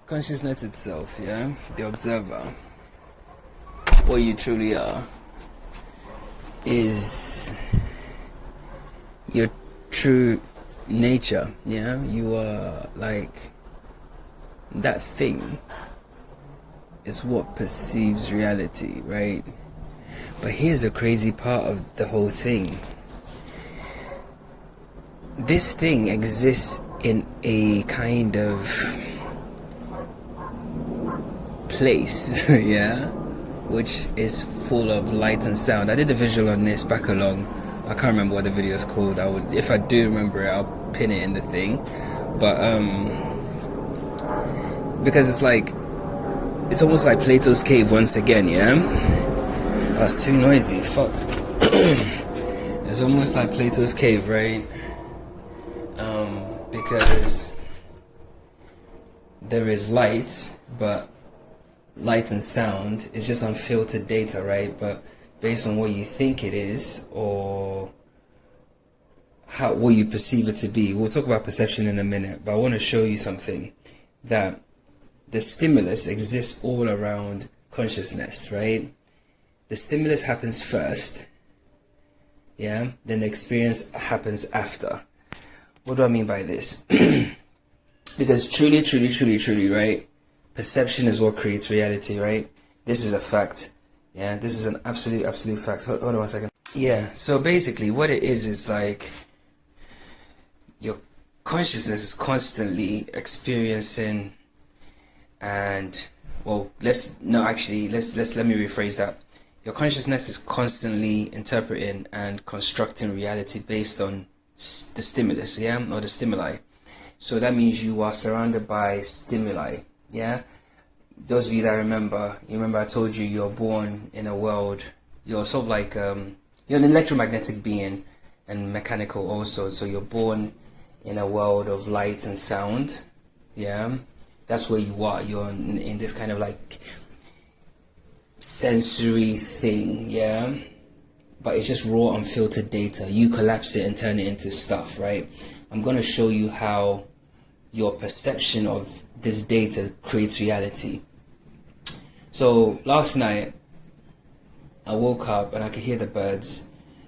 Consciousness itself, yeah, the observer, what you truly are, is your true nature, yeah. You are like that thing is what perceives reality, right? But here's a crazy part of the whole thing. This thing exists in a kind of place, yeah, which is full of light and sound. I did a visual on this back along. I can't remember what the video is called. I would, if I do remember it, I'll pin it in the thing. But because it's like, it's almost like Plato's cave once again, yeah. That's too noisy. Fuck. It's almost like Plato's cave, right? Because there is light, but light and sound is just unfiltered data, right? But based on what you think it is, or what you perceive it to be. We'll talk about perception in a minute, but I want to show you something, that the stimulus exists all around consciousness, right? The stimulus happens first, yeah, then the experience happens after. What do I mean by this? Because truly, right, perception is what creates reality, right? This is a fact. Yeah, this is an absolute fact. Hold on 1 second. Yeah, so basically what it is like your consciousness is constantly experiencing, and well, let me rephrase that. Your consciousness is constantly interpreting and constructing reality based on the stimulus, yeah, or the stimuli. So that means you are surrounded by stimuli, yeah. Those of you that remember I told you you're born in a world, you're sort of like you're an electromagnetic being and mechanical also. So you're born in a world of light and sound, yeah. That's where you are. You're in this kind of like sensory thing, yeah. But it's just raw, unfiltered data. You collapse it and turn it into stuff, right? I'm going to show you how your perception of this data creates reality. So last night I woke up and I could hear the birds.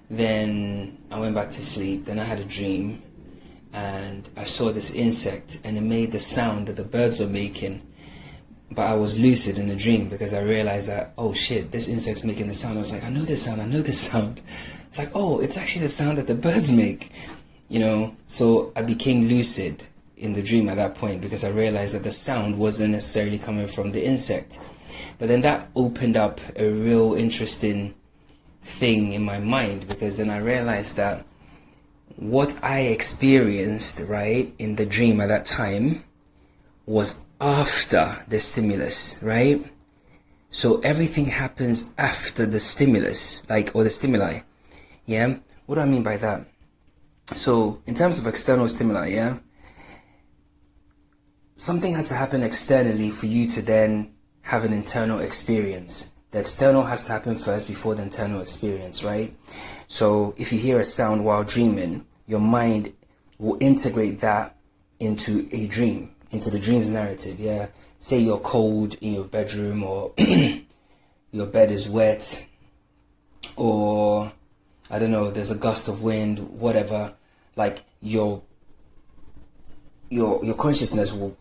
Then I went back to sleep. Then I had a dream and I saw this insect and it made the sound that the birds were making. But I was lucid in the dream because I realized that, oh shit, this insect's making the sound. I was like, I know this sound. It's like, oh, it's actually the sound that the birds make, you know. So I became lucid in the dream at that point because I realized that the sound wasn't necessarily coming from the insect. But then that opened up a real interesting thing in my mind, because then I realized that what I experienced, right, in the dream at that time was after the stimulus, right? So everything happens after the stimulus, like, or the stimuli, yeah. What do I mean by that? So in terms of external stimuli, yeah, something has to happen externally for you to then have an internal experience. The external has to happen first before the internal experience, right? So if you hear a sound while dreaming, your mind will integrate that into a dream, into the dream's narrative, yeah. Say you're cold in your bedroom, or your bed is wet, or I don't know, there's a gust of wind, whatever. Like your consciousness will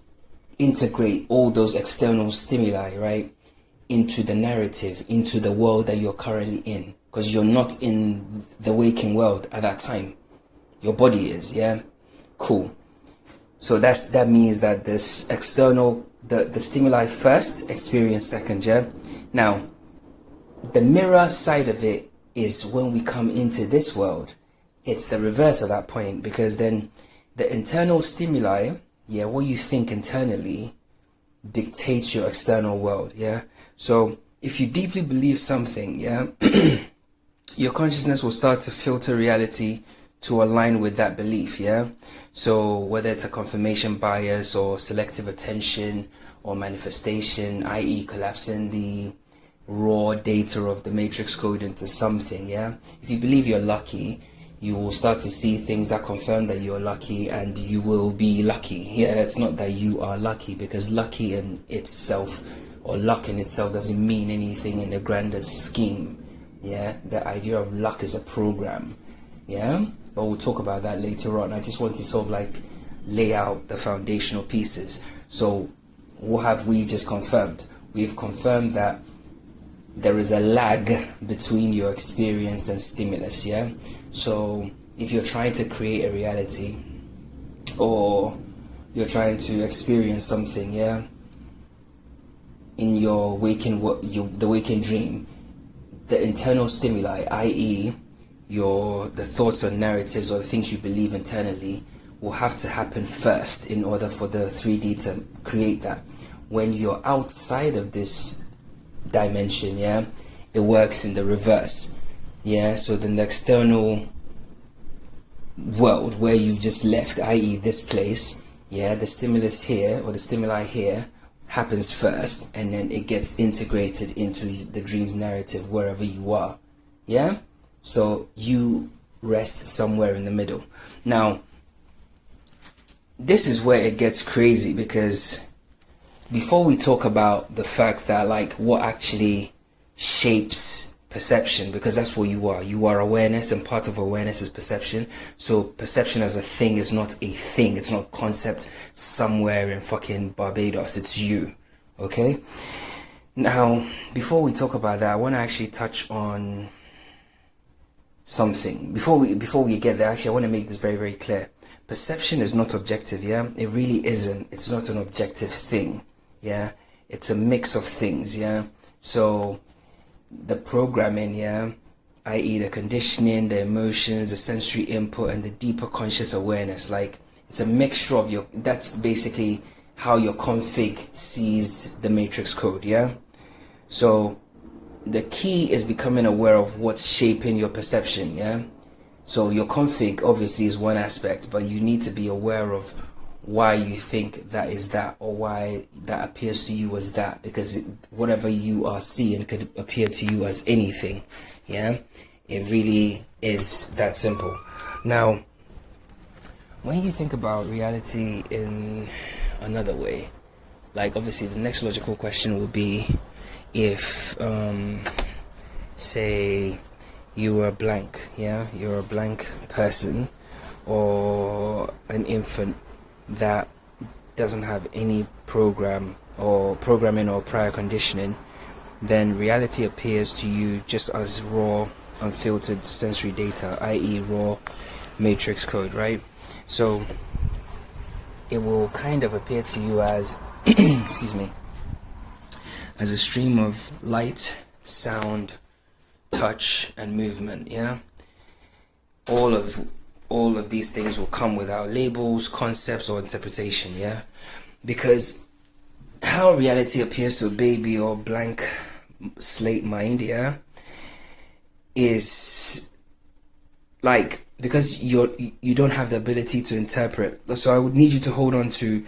integrate all those external stimuli, right, into the narrative, into the world that you're currently in, because you're not in the waking world at that time. Your body is, yeah. Cool. So that means that this external, the stimuli first, experience second, yeah. Now, the mirror side of it is when we come into this world. It's the reverse at that point, because then the internal stimuli, yeah, what you think internally dictates your external world, yeah. So if you deeply believe something, yeah, your consciousness will start to filter reality to align with that belief, yeah. So whether it's a confirmation bias or selective attention or manifestation, i.e. collapsing the raw data of the matrix code into something, yeah. If you believe you're lucky, you will start to see things that confirm that you're lucky, and you will be lucky. Yeah, it's not that you are lucky, because lucky in itself, or luck in itself, doesn't mean anything in the grander scheme. Yeah, the idea of luck is a program. Yeah, but we'll talk about that later on. I just want to sort of like lay out the foundational pieces. So what have we just confirmed? We've confirmed that there is a lag between your experience and stimulus. Yeah, so if you're trying to create a reality, or you're trying to experience something, yeah, in your the waking dream, the internal stimuli, i.e. the thoughts or narratives or the things you believe internally, will have to happen first in order for the 3D to create that. When you're outside of this dimension, yeah, it works in the reverse. Yeah, so then the external world where you just left, i.e. this place, yeah, the stimulus here, or the stimuli here, happens first, and then it gets integrated into the dream's narrative wherever you are. Yeah, so you rest somewhere in the middle. Now this is where it gets crazy, because before we talk about the fact that like what actually shapes perception, because that's what you are awareness, and part of awareness is perception. So perception as a thing is not a thing, it's not a concept somewhere in fucking Barbados, it's you. Okay, now before we talk about that, I want to actually touch on something before we get there. Actually, I want to make this very, very clear. Perception is not objective. Yeah, it really isn't. It's not an objective thing. Yeah, it's a mix of things. Yeah, so the programming, yeah, i.e. the conditioning, the emotions, the sensory input, and the deeper conscious awareness, like it's a mixture of that's basically how your config sees the matrix code. Yeah, so the key is becoming aware of what's shaping your perception. Yeah, so your config obviously is one aspect, but you need to be aware of why you think that is that, or why that appears to you as that, because whatever you are seeing could appear to you as anything. Yeah, it really is that simple. Now when you think about reality in another way, like obviously the next logical question would be, if say you were blank, yeah, you're a blank person, or an infant that doesn't have any programming or prior conditioning, then reality appears to you just as raw, unfiltered sensory data, i.e. raw matrix code, right? So it will kind of appear to you as excuse me, as a stream of light, sound, touch, and movement. Yeah, all of these things will come without labels, concepts, or interpretation. Yeah, because how reality appears to a baby or blank slate mind, yeah, is like, because you don't have the ability to interpret. So I would need you to hold on to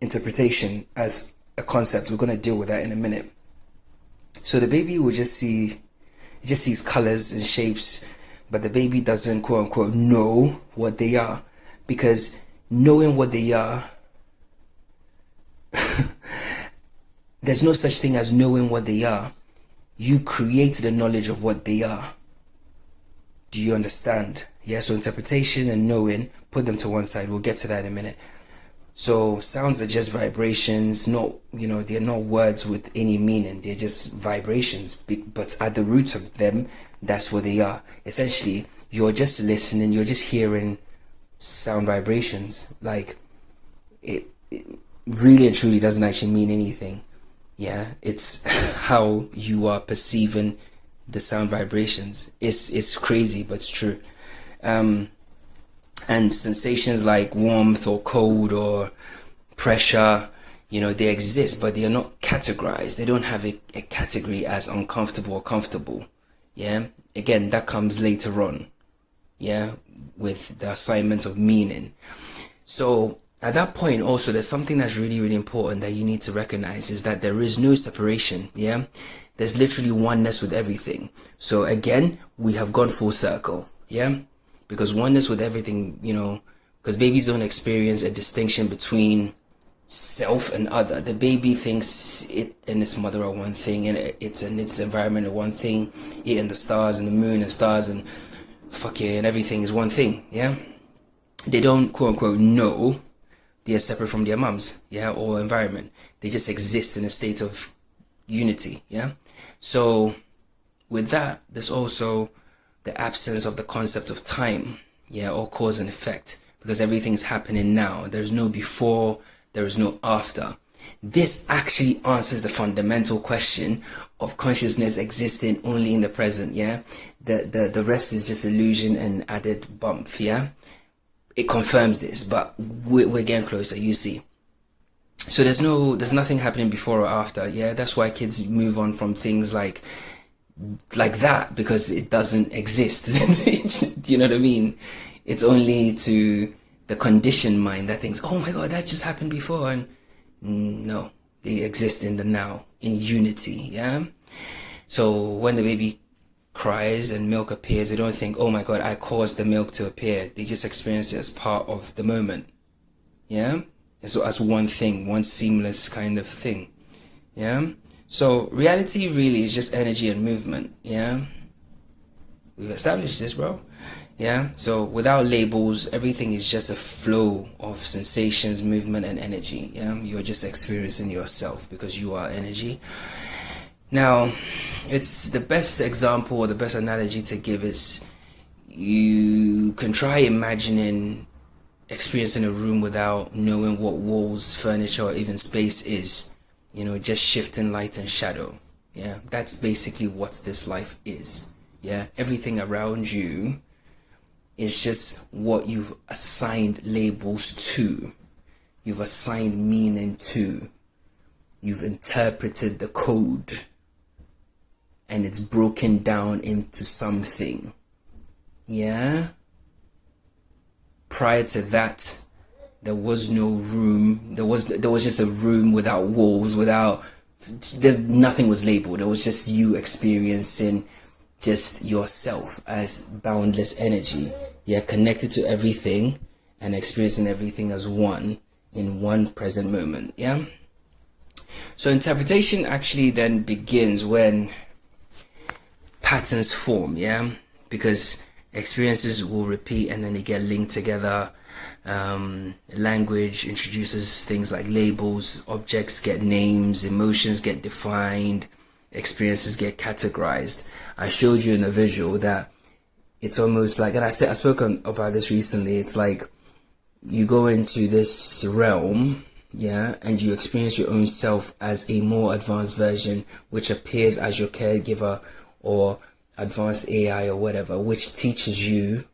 interpretation as a concept. We're going to deal with that in a minute. So the baby will just sees colors and shapes, but the baby doesn't quote unquote know what they are, because knowing what they are there's no such thing as knowing what they are. You create the knowledge of what they are. Do you understand? Yeah, so interpretation and knowing, put them to one side. We'll get to that in a minute. So sounds are just vibrations, not, they're not words with any meaning. They're just vibrations, but at the root of them, that's what they are. Essentially, you're just listening, you're just hearing sound vibrations. Like, it really and truly doesn't actually mean anything. Yeah, it's how you are perceiving the sound vibrations. It's crazy, but it's true. And sensations like warmth or cold or pressure, they exist, but they are not categorized. They don't have a category as uncomfortable or comfortable. Yeah, again, that comes later on. Yeah, with the assignment of meaning. So at that point also, there's something that's really, really important that you need to recognize, is that there is no separation. Yeah, there's literally oneness with everything. So again, we have gone full circle. Yeah, because oneness with everything, because babies don't experience a distinction between self and other. The baby thinks it and its mother are one thing, and it's and its environment are one thing. It and the stars and the moon and stars and and everything is one thing. Yeah, they don't quote unquote know they are separate from their mums, or environment. They just exist in a state of unity. So with that, there's also the absence of the concept of time, or cause and effect, because everything's happening now. There's no before, there is no after. This actually answers the fundamental question of consciousness existing only in the present. The rest is just illusion and added bump. It confirms this, but we're getting closer, you see. So there's nothing happening before or after. That's why kids move on from things like that, because it doesn't exist. Do you know what I mean? It's only to the conditioned mind that thinks, oh my god, that just happened before. And no, they exist in the now, in unity. So when the baby cries and milk appears, they don't think, oh my god, I caused the milk to appear. They just experience it as part of the moment. And so as one thing, one seamless kind of thing. So reality really is just energy and movement. We've established this, bro. So without labels, everything is just a flow of sensations, movement, and energy. You're just experiencing yourself because you are energy. Now, it's the best example or the best analogy to give is, you can try imagining experiencing a room without knowing what walls, furniture, or even space is. Just shifting light and shadow. That's basically what this life is. Everything around you is just what you've assigned labels to. You've assigned meaning to. You've interpreted the code, and it's broken down into something. Prior to that, there was no room. There was just a room without walls, nothing was labeled. It was just you experiencing just yourself as boundless energy. Connected to everything and experiencing everything as one in one present moment. So interpretation actually then begins when patterns form. Because experiences will repeat and then they get linked together. Language introduces things like labels, objects get names, emotions get defined, experiences get categorized. I showed you in a visual that it's almost like, and I spoke about this recently, it's like you go into this realm, and you experience your own self as a more advanced version, which appears as your caregiver or advanced AI or whatever, which teaches you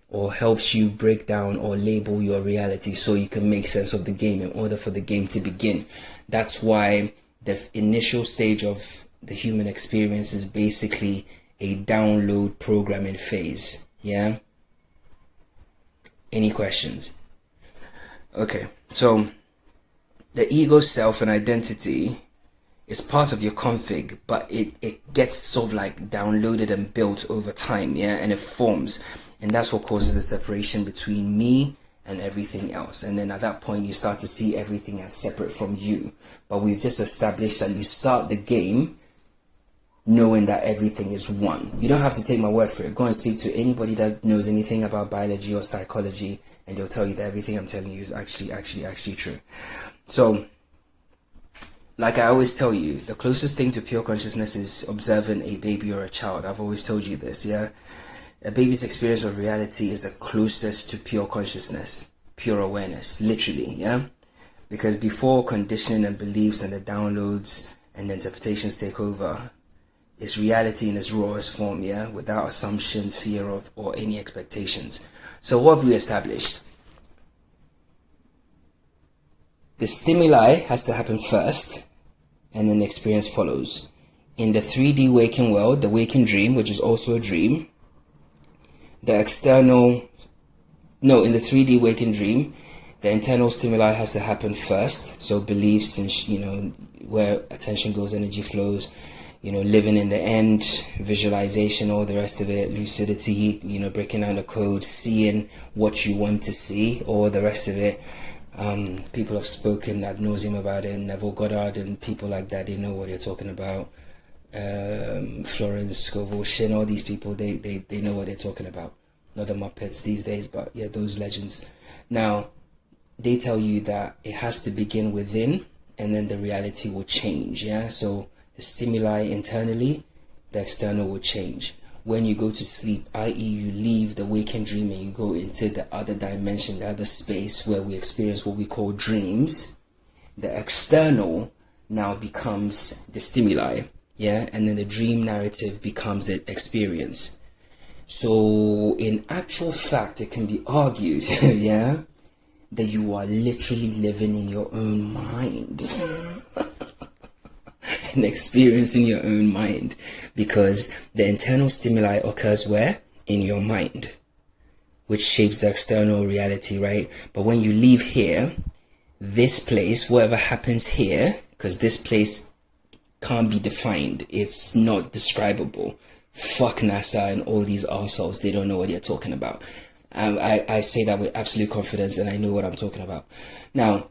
or helps you break down or label your reality so you can make sense of the game in order for the game to begin. That's why the initial stage of the human experience is basically a download programming phase. Any questions? Okay, so the ego, self, and identity is part of your config, but it gets sort of like downloaded and built over time, and it forms, and that's what causes the separation between me and everything else. And then at that point you start to see everything as separate from you. But we've just established that you start the game knowing that everything is one. You don't have to take my word for it. Go and speak to anybody that knows anything about biology or psychology, and they'll tell you that everything I'm telling you is actually true. So like I always tell you, the closest thing to pure consciousness is observing a baby or a child. I've always told you this. A baby's experience of reality is the closest to pure consciousness, pure awareness, literally. Because before conditioning and beliefs and the downloads and the interpretations take over, it's reality in its rawest form, without assumptions, fear of, or any expectations. So what have we established? The stimuli has to happen first, and then the experience follows. In the 3D waking world, the waking dream, which is also a dream, in the 3D waking dream, the internal stimuli has to happen first. So beliefs and, where attention goes, energy flows. living in the end, visualization, all the rest of it, lucidity, breaking down the code, seeing what you want to see, all the rest of it. People have spoken ad nauseum about it. Neville Goddard and people like that, they know what they're talking about. Florence Scovel, Shin, all these people, they know what they're talking about. Not the Muppets these days, but yeah, those legends. Now, they tell you that it has to begin within, and then the reality will change. Yeah, so the stimuli internally, the external will change. When you go to sleep, i.e. you leave the waking dream and you go into the other dimension, the other space where we experience what we call dreams, the external now becomes the stimuli, yeah, and then the dream narrative becomes the experience. So in actual fact, it can be argued, yeah, that you are literally living in your own mind and experiencing your own mind, because the internal stimuli occurs where? In your mind, which shapes the external reality, right? But when you leave here, this place, whatever happens here, because this place can't be defined, it's not describable. Fuck NASA and all these arseholes, they don't know what they're talking about. I say that with absolute confidence, and I know what I'm talking about. Now,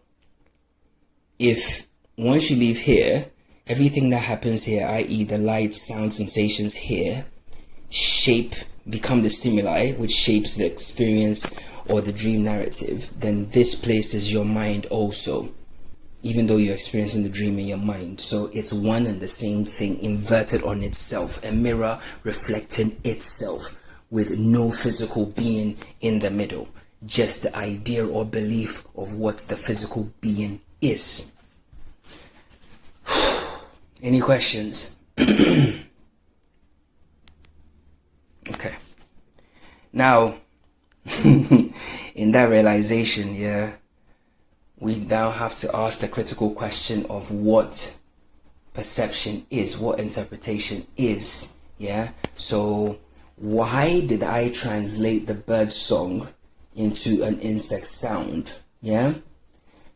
if once you leave here, everything that happens here, i.e. the light, sound, sensations here, become the stimuli, which shapes the experience or the dream narrative, then this place is your mind also, even though you're experiencing the dream in your mind. So it's one and the same thing, inverted on itself, a mirror reflecting itself with no physical being in the middle, just the idea or belief of what the physical being is. Any questions? Okay. Now, in that realization, yeah, we now have to ask the critical question of what perception is, what interpretation is, yeah? So, why did I translate the bird song into an insect sound, yeah?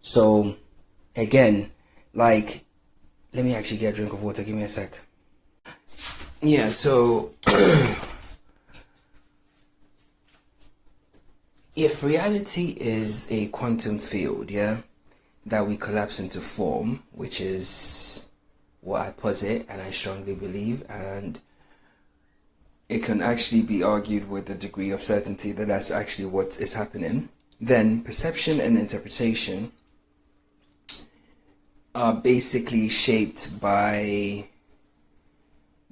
So, again, like, let me actually get a drink of water. Give me a sec. Yeah, so if reality is a quantum field, yeah, that we collapse into form, which is what I posit and I strongly believe, and it can actually be argued with a degree of certainty that that's actually what is happening, then perception and interpretation are basically shaped by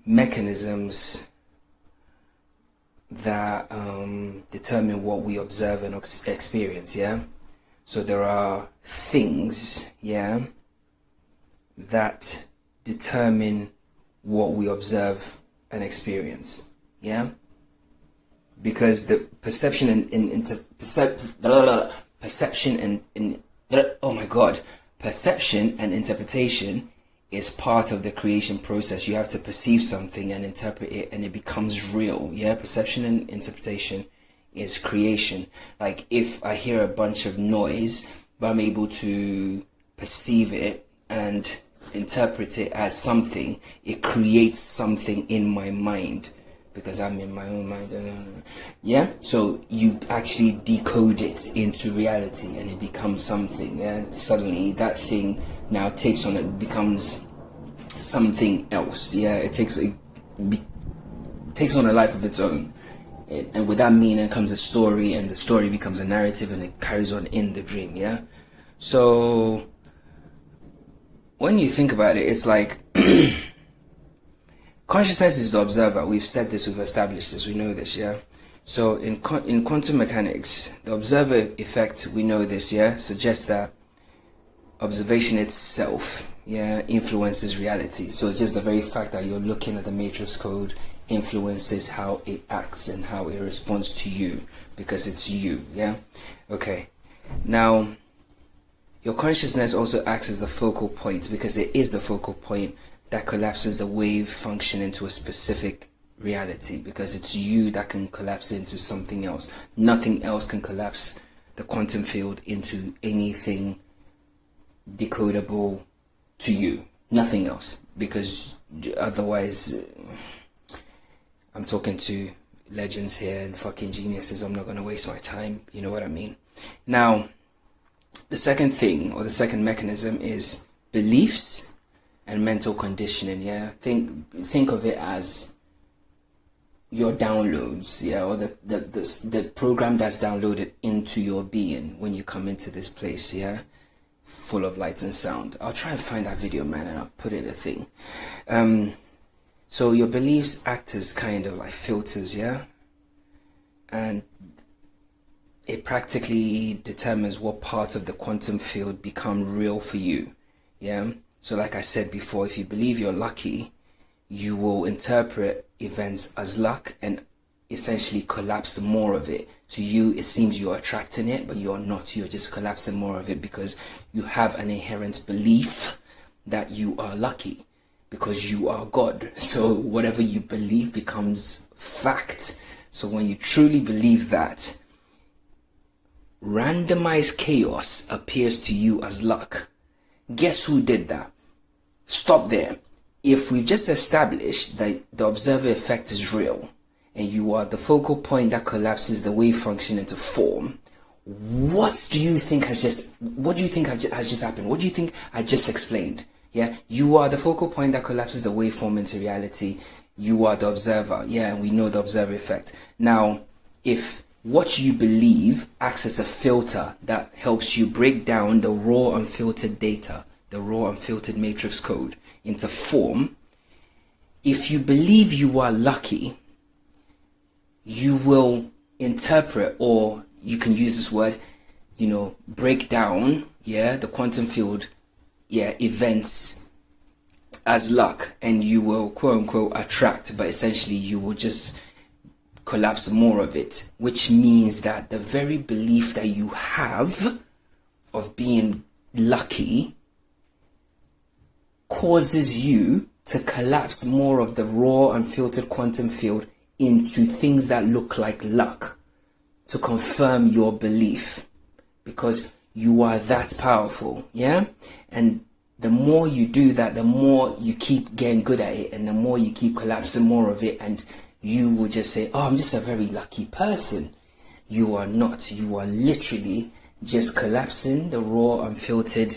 mechanisms that determine what we observe and experience, yeah? So there are things, yeah, that determine what we observe and experience, yeah? Because the perception perception and interpretation is part of the creation process. You have to perceive something and interpret it, and it becomes real. Yeah, perception and interpretation is creation. Like if I hear a bunch of noise, but I'm able to perceive it and interpret it as something, it creates something in my mind, because I'm in my own mind. Yeah, so you actually decode it into reality and it becomes something, and suddenly that thing now takes on, it becomes something else. Yeah, it takes on a life of its own, and with that meaning comes a story, and the story becomes a narrative, and it carries on in the dream. Yeah, so when you think about it, it's like consciousness is the observer. We've said this, we've established this, we know this, yeah? So in quantum mechanics, the observer effect, we know this, yeah, suggests that observation itself, yeah, influences reality. So just the very fact that you're looking at the matrix code influences how it acts and how it responds to you, because it's you, yeah? Okay, now your consciousness also acts as the focal point, because it is the focal point that collapses the wave function into a specific reality, because it's you that can collapse into something else. Nothing else can collapse the quantum field into anything decodable to you. Nothing else, because otherwise I'm talking to legends here and fucking geniuses. I'm not going to waste my time. You know what I mean? Now, the second thing, or the second mechanism, is beliefs and mental conditioning. Yeah, think of it as your downloads, yeah, or the program that's downloaded into your being when you come into this place, yeah, full of light and sound. I'll try and find that video, man, and I'll put it a thing. So your beliefs act as kind of like filters, yeah, and it practically determines what parts of the quantum field become real for you, yeah. So like I said before, if you believe you're lucky, you will interpret events as luck and essentially collapse more of it. To you, it seems you're attracting it, but you're not. You're just collapsing more of it because you have an inherent belief that you are lucky, because you are God. So whatever you believe becomes fact. So when you truly believe that, randomized chaos appears to you as luck. Guess who did that? Stop there. If we've just established that the observer effect is real, and you are the focal point that collapses the wave function into form, what do you think has just happened? What do you think I just explained? Yeah, you are the focal point that collapses the waveform into reality. You are the observer. Yeah, and we know the observer effect. Now, if what you believe acts as a filter that helps you break down the raw unfiltered data, the raw unfiltered matrix code into form, if you believe you are lucky, you will interpret, or you can use this word, break down, yeah, the quantum field, yeah, events as luck, and you will quote unquote attract, but essentially you will just collapse more of it, which means that the very belief that you have of being lucky causes you to collapse more of the raw unfiltered quantum field into things that look like luck to confirm your belief, because you are that powerful, yeah? And the more you do that, the more you keep getting good at it, and the more you keep collapsing more of it, and you will just say, oh, I'm just a very lucky person. You are not. You are literally just collapsing the raw unfiltered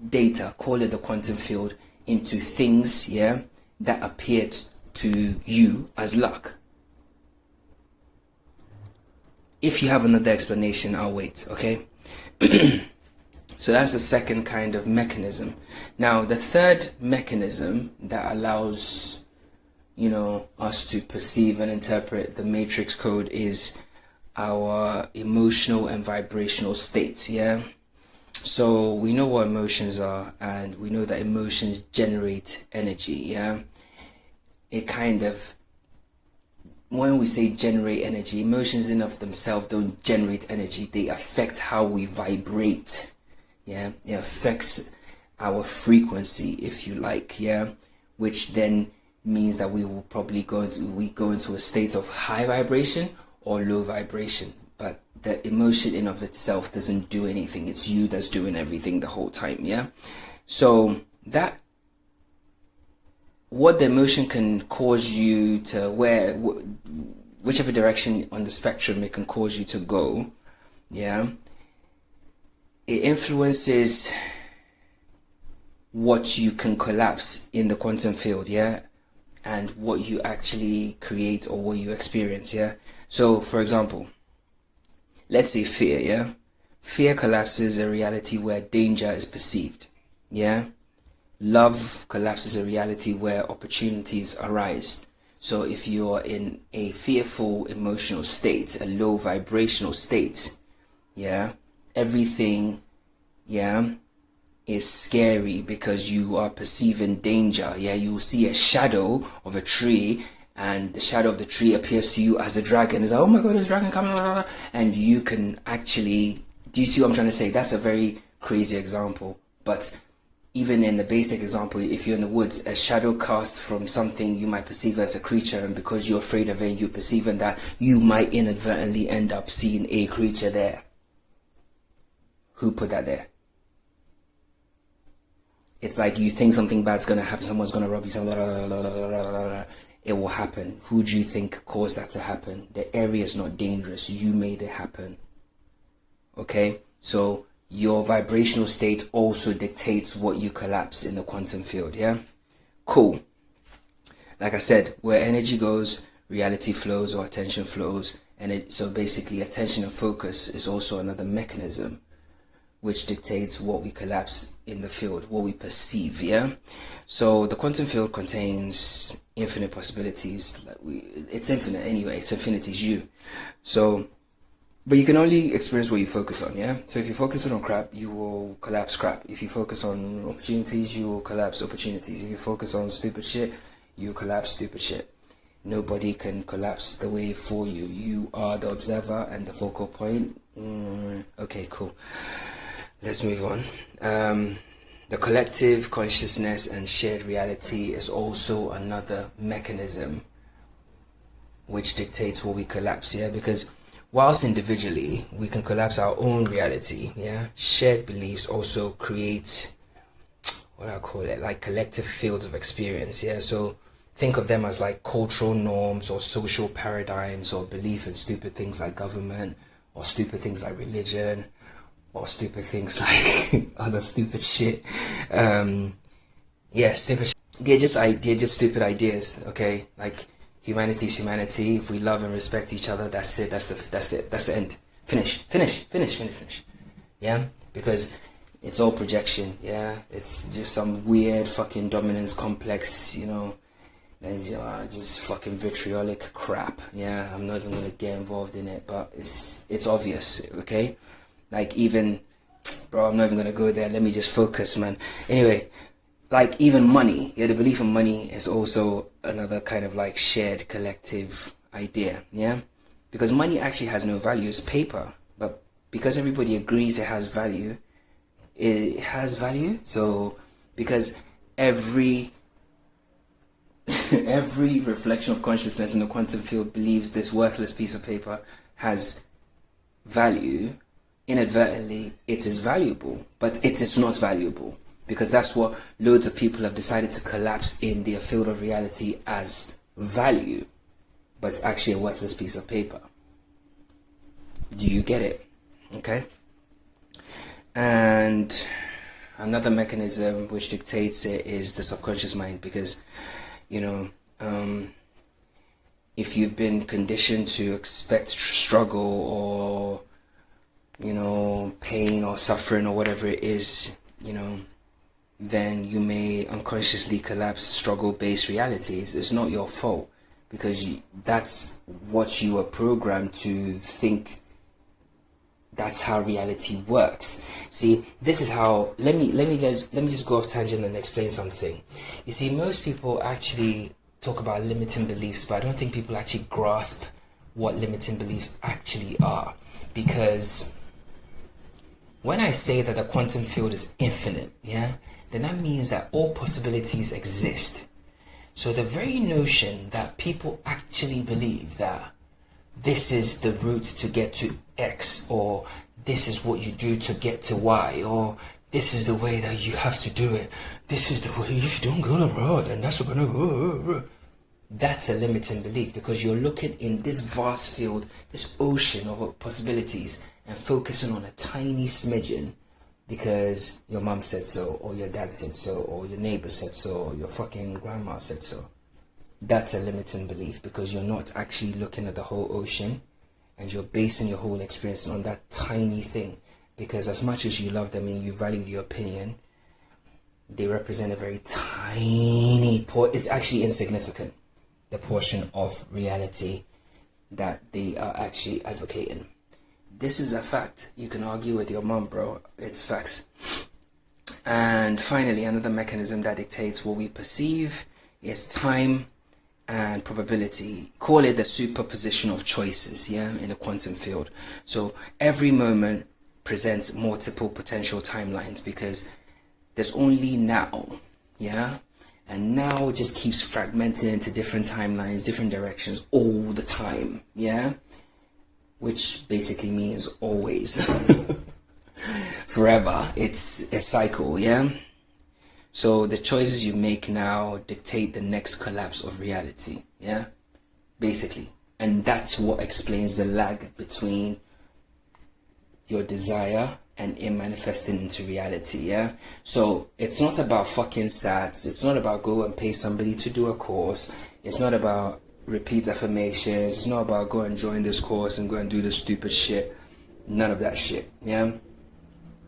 data, call it the quantum field, into things, yeah, that appear to you as luck. If you have another explanation, I'll wait, okay? So that's the second kind of mechanism. Now, the third mechanism that allows, us to perceive and interpret the matrix code is our emotional and vibrational states, yeah? So we know what emotions are, and we know that emotions generate energy, yeah? It kind of, when we say generate energy, emotions in of themselves don't generate energy. They affect how we vibrate, yeah? It affects our frequency, if you like, yeah? Which then means that we will probably go into a state of high vibration or low vibration. But the emotion in of itself doesn't do anything. It's you that's doing everything the whole time, yeah? So that, what the emotion can cause you to whichever direction on the spectrum it can cause you to go, yeah, it influences what you can collapse in the quantum field, yeah, and what you actually create or what you experience, yeah. So for example, let's say fear, yeah. Fear collapses a reality where danger is perceived, yeah. Love collapses a reality where opportunities arise. So if you're in a fearful emotional state, a low vibrational state, yeah, everything, yeah, is scary because you are perceiving danger, yeah. You will see a shadow of a tree, and the shadow of the tree appears to you as a dragon. It's like, oh my god, there's a dragon coming, and you can actually, do you see what I'm trying to say? That's a very crazy example, but even in the basic example, if you're in the woods, a shadow cast from something you might perceive as a creature, and because you're afraid of it, you're perceiving that you might inadvertently end up seeing a creature there. Who put that there? It's like you think something bad's gonna happen, someone's gonna rob you, something, it will happen. Who do you think caused that to happen? The area is not dangerous. You made it happen. Okay? So your vibrational state also dictates what you collapse in the quantum field, yeah? Cool. Like I said, where energy goes, reality flows or attention flows. So basically attention and focus is also another mechanism which dictates what we collapse in the field, what we perceive, yeah? So the quantum field contains infinite possibilities. It's infinite anyway, it's infinity's you. So, but you can only experience what you focus on, yeah? So if you focus on crap, you will collapse crap. If you focus on opportunities, you will collapse opportunities. If you focus on stupid shit, you will collapse stupid shit. Nobody can collapse the wave for you. You are the observer and the focal point. Okay, cool. Let's move on. The collective consciousness and shared reality is also another mechanism which dictates what we collapse, yeah? Because whilst individually we can collapse our own reality, yeah, shared beliefs also create what I call it, like collective fields of experience, yeah? So think of them as like cultural norms or social paradigms or belief in stupid things like government or stupid things like religion or stupid things like other stupid shit. Stupid shit. They're just stupid ideas, okay? Like humanity is humanity. If we love and respect each other, that's it. That's the end. Finish. Yeah? Because it's all projection, yeah? It's just some weird fucking dominance complex, you know, and just fucking vitriolic crap. Yeah, I'm not even gonna get involved in it, but it's obvious, okay? Like even, bro, I'm not even gonna go there. Let me just focus, man. Anyway, like even money, yeah, the belief in money is also another kind of like shared collective idea, yeah? Because money actually has no value, it's paper, but because everybody agrees it has value, it has value. So because every reflection of consciousness in the quantum field believes this worthless piece of paper has value, inadvertently it is valuable, but it is not valuable, because that's what loads of people have decided to collapse in their field of reality as value, but it's actually a worthless piece of paper. Do you get it? Okay. And another mechanism which dictates it is the subconscious mind, because you know, if you've been conditioned to expect struggle or, you know, pain or suffering or whatever it is, you know, then you may unconsciously collapse struggle-based realities. It's not your fault, because that's what you are programmed to think. That's how reality works. See, this is how. Let me just go off tangent and explain something. You see, most people actually talk about limiting beliefs, but I don't think people actually grasp what limiting beliefs actually are. Because when I say that the quantum field is infinite, yeah, then that means that all possibilities exist. So the very notion that people actually believe that this is the route to get to X, or this is what you do to get to Y, or this is the way that you have to do it. This is the way, if you don't go the road, then that's what gonna go. That's a limiting belief, because you're looking in this vast field, this ocean of possibilities, and focusing on a tiny smidgen because your mom said so, or your dad said so, or your neighbor said so, or your fucking grandma said so. That's a limiting belief, because you're not actually looking at the whole ocean, and you're basing your whole experience on that tiny thing. Because as much as you love them and you value your opinion, they represent a very tiny it's actually insignificant, the portion of reality that they are actually advocating. This is a fact. You can argue with your mom, bro. It's facts. And finally, another mechanism that dictates what we perceive is time and probability. Call it the superposition of choices, yeah, in the quantum field. So every moment presents multiple potential timelines, because there's only now, yeah, and now it just keeps fragmenting into different timelines, different directions all the time, yeah, which basically means always. Forever. It's a cycle, yeah. So the choices you make now dictate the next collapse of reality. Yeah, basically. And that's what explains the lag between your desire and it manifesting into reality. Yeah, so it's not about fucking sats, it's not about go and pay somebody to do a course, it's not about repeat affirmations, it's not about go and join this course and go and do this stupid shit. None of that shit. Yeah,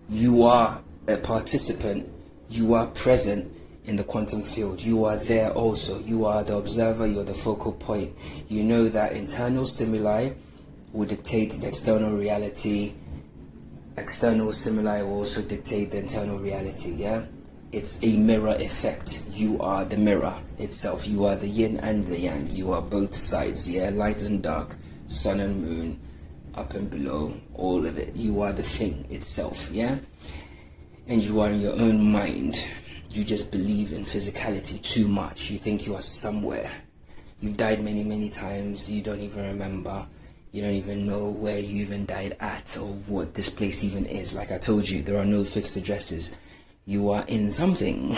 you are a participant, you are present in the quantum field, you are there also, you are the observer, you're the focal point. You know that internal stimuli will dictate the external reality, external stimuli will also dictate the internal reality. Yeah, it's a mirror effect. You are the mirror itself, you are the yin and the yang, you are both sides. Yeah, light and dark, sun and moon, up and below, all of it. You are the thing itself. Yeah, and you are in your own mind. You just believe in physicality too much. You think you are somewhere. You've died many times, you don't even remember. You don't even know where you even died at or what this place even is. Like I told you, there are no fixed addresses. You are in something.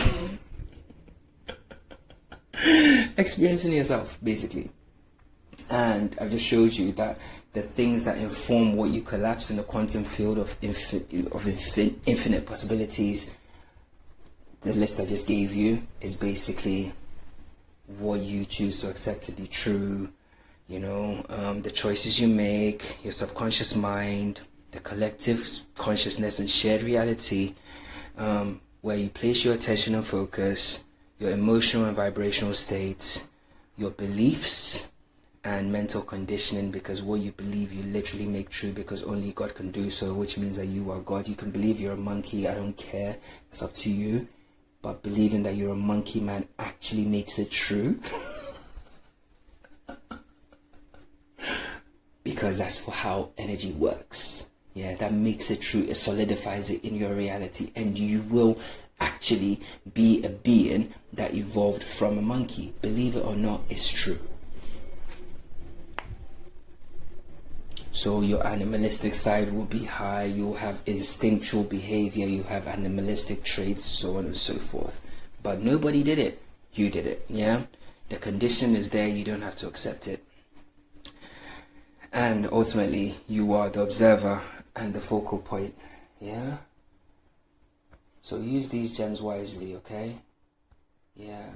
Experiencing yourself, basically. And I've just showed you that the things that inform what you collapse in the quantum field of infinite possibilities, the list I just gave you, is basically what you choose to accept to be true. You know, the choices you make, your subconscious mind, the collective consciousness and shared reality, where you place your attention and focus, your emotional and vibrational states, your beliefs and mental conditioning, because what you believe you literally make true, because only God can do so, which means that you are God. You can believe you're a monkey, I don't care, it's up to you, but believing that you're a monkey man actually makes it true. Because that's how energy works. Yeah, that makes it true. It solidifies it in your reality, and you will actually be a being that evolved from a monkey. Believe it or not, it's true. So your animalistic side will be high, you'll have instinctual behavior, you have animalistic traits, so on and so forth. But nobody did it. You did it. Yeah, the condition is there, you don't have to accept it. And ultimately, you are the observer and the focal point. Yeah? So use these gems wisely, okay? Yeah.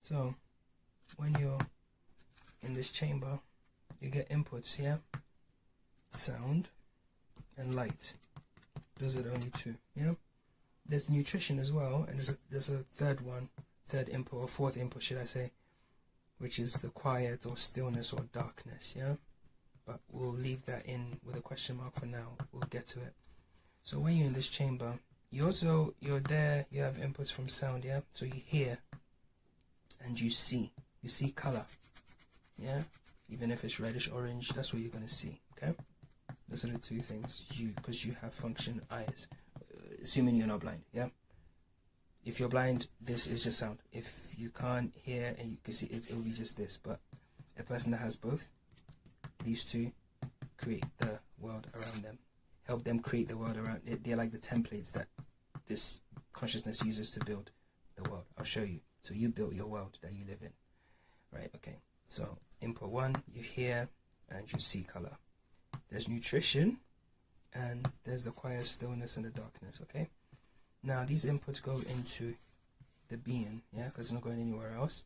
So, when you're in this chamber, you get inputs, yeah? Sound and light. Those are the only two, yeah? There's nutrition as well, and there's a third input, or fourth input, should I say, which is the quiet or stillness or darkness, yeah? But we'll leave that in with a question mark for now. We'll get to it. So when you're in this chamber, you're there, you have inputs from sound, yeah? So you hear and you see color, yeah? Even if it's reddish orange, that's what you're going to see, okay? Those are the two things, because you have function eyes, assuming you're not blind, yeah? If you're blind, this is just sound. If you can't hear and you can see it, will be just this. But a person that has both, these two create the world around them, help them create the world around it. They're like the templates that this consciousness uses to build the world. I'll show you. So you built your world that you live in, right? Okay, so input one, you hear and you see color. There's nutrition and there's the quiet stillness and the darkness, okay? Now these inputs go into the being, yeah, because it's not going anywhere else,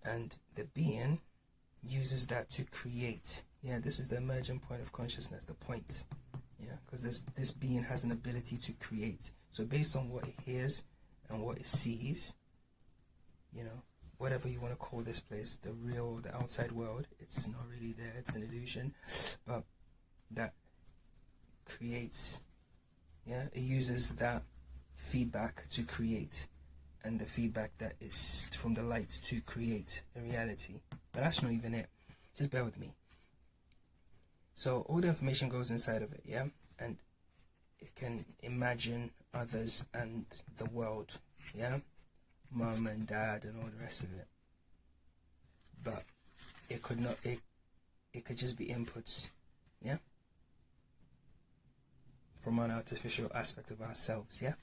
and the being uses that to create. Yeah, this is the emergent point of consciousness, the point, yeah, because this being has an ability to create. So based on what it hears and what it sees, you know, whatever you want to call this place, the real, the outside world, it's not really there, it's an illusion, but that creates, yeah, it uses that feedback to create. and the feedback that is from the light to create a reality. But that's not even it. Just bear with me. So all the information goes inside of it, yeah? And it can imagine others and the world, yeah? Mom and dad and all the rest of it. But it could not, it could just be inputs, yeah? From an artificial aspect of ourselves, yeah?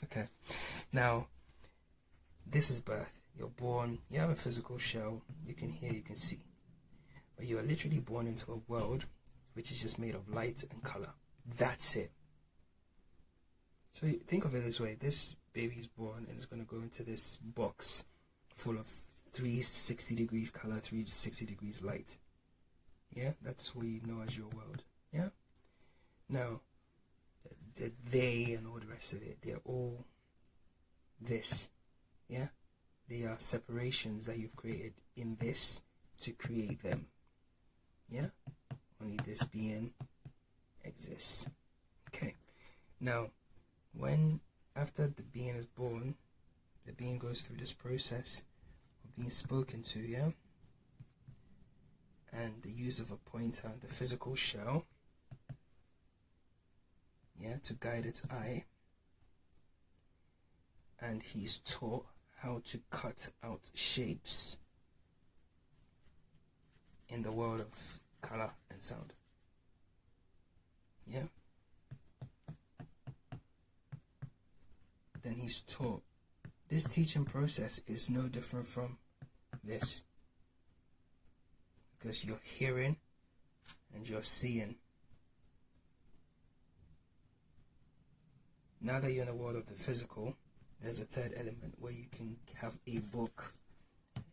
Okay. Now, this is birth. You're born, you have a physical shell, you can hear, you can see. But you are literally born into a world which is just made of light and color. That's it. So think of it this way. This baby is born and is going to go into this box full of 360 degrees color, 360 degrees light. Yeah, that's what you know as your world. Yeah. Now, the they and all the rest of it, they're all this. Yeah. They are separations that you've created in this to create them. Yeah. Only this being exists. Okay. Now, when after the being is born, the being goes through this process of being spoken to, yeah, and the use of a pointer, the physical shell, yeah, to guide its eye, and he's taught how to cut out shapes in the world of color and sound. Yeah. Then he's taught. This teaching process is no different from this, because you're hearing and you're seeing. Now that you're in the world of the physical, there's a third element where you can have a book.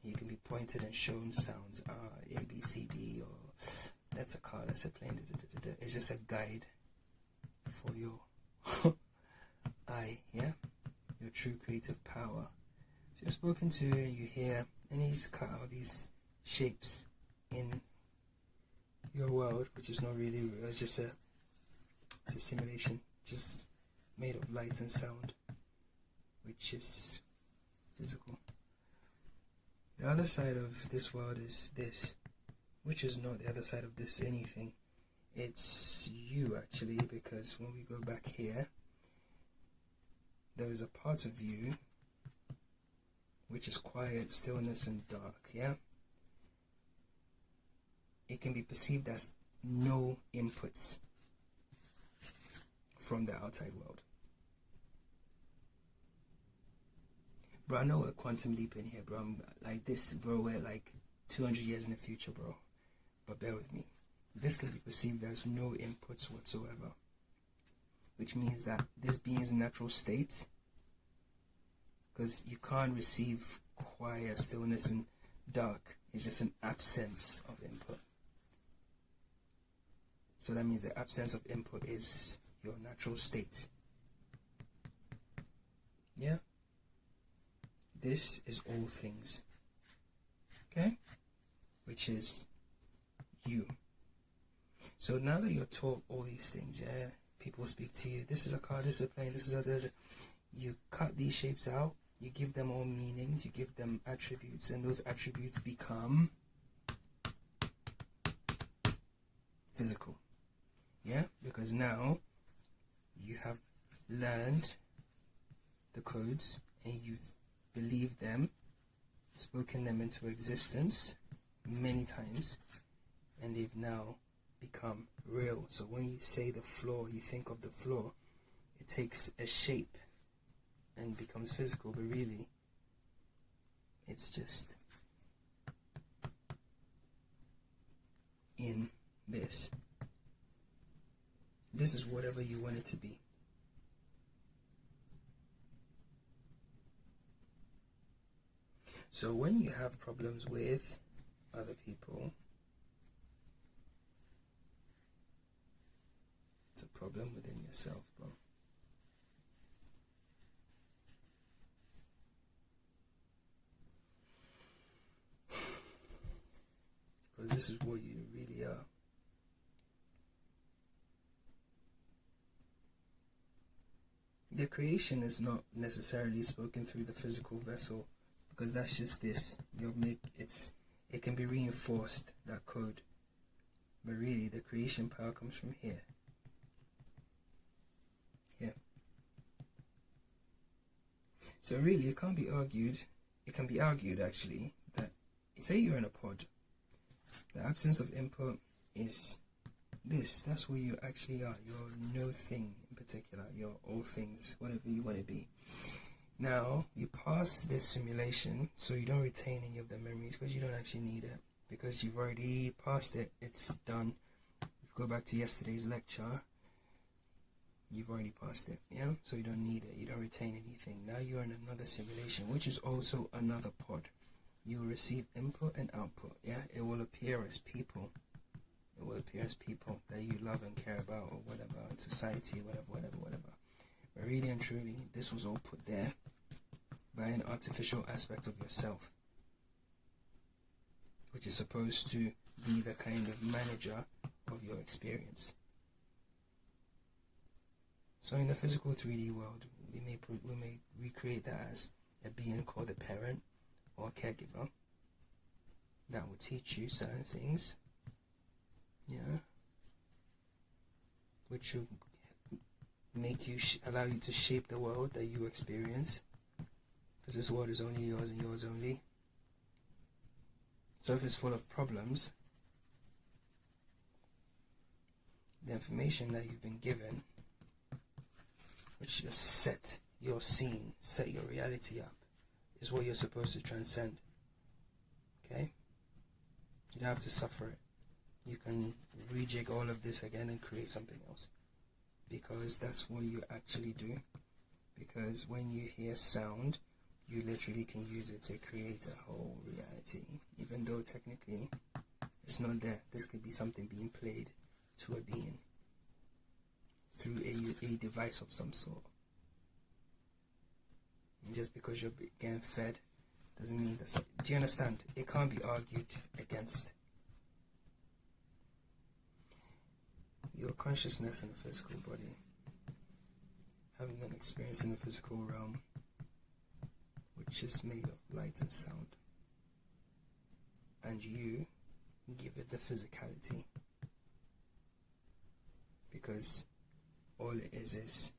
You can be pointed and shown sounds, A, B, C, D, or that's a car, that's a plane. It's just a guide for your eye, yeah? Your true creative power. So you're spoken to and you hear, and he's cut out these shapes in your world, which is not really real. It's just it's a simulation, just made of light and sound, which is physical. The other side of this world is this, which is not the other side of this anything. It's you, actually, because when we go back here, there is a part of you which is quiet, stillness, and dark, yeah? It can be perceived as no inputs from the outside world. Bro, I know we're quantum leaping here, bro. I'm like this, bro, we're like 200 years in the future, bro. But bear with me. This can be perceived as no inputs whatsoever, which means that this being's natural state, because you can't receive quiet, stillness, and dark, it's just an absence of input. So that means the absence of input is your natural state. Yeah? This is all things. Okay? Which is you. So now that you're taught all these things, yeah, people speak to you, this is a car, this is a plane, this is a... You cut these shapes out, you give them all meanings, you give them attributes, and those attributes become physical. Yeah? Because now you have learned the codes and you've believed them, spoken them into existence many times, and they've now become real. So when you say the floor, you think of the floor, it takes a shape and becomes physical, but really it's just in this. This is whatever you want it to be. So when you have problems with other people, it's a problem within yourself, bro. Because this is what you really are. The creation is not necessarily spoken through the physical vessel, because that's just this. It can be reinforced, that code. But really, the creation power comes from here. Here. So really, it can't be argued. It can be argued, actually, that say you're in a pod. The absence of input is this. That's where you actually are. You're no thing in particular. You're all things, whatever you want to be. Now, you pass this simulation, so you don't retain any of the memories, because you don't actually need it. Because you've already passed it, it's done. If you go back to yesterday's lecture, you've already passed it, so you don't need it, you don't retain anything. Now you're in another simulation, which is also another pod. You will receive input and output. It will appear as people. It will appear as people that you love and care about, or whatever, society, whatever. But really and truly, this was all put there by an artificial aspect of yourself, which is supposed to be the kind of manager of your experience. So in the physical 3D world, we may recreate that as a being called a parent or a caregiver that will teach you certain things, which will make you allow you to shape the world that you experience, because this world is only yours and yours only. So if it's full of problems, the information that you've been given, which just set your scene, set your reality up, is what you're supposed to transcend. Okay? You don't have to suffer it. You can rejig all of this again and create something else, because that's what you actually do. Because when you hear sound, you literally can use it to create a whole reality, even though technically it's not there. This could be something being played to a being through a device of some sort. And just because you're getting fed doesn't mean that's... Do you understand? It can't be argued against. Your consciousness in the physical body, having an experience in the physical realm, which is made of light and sound, and you give it the physicality, because all it is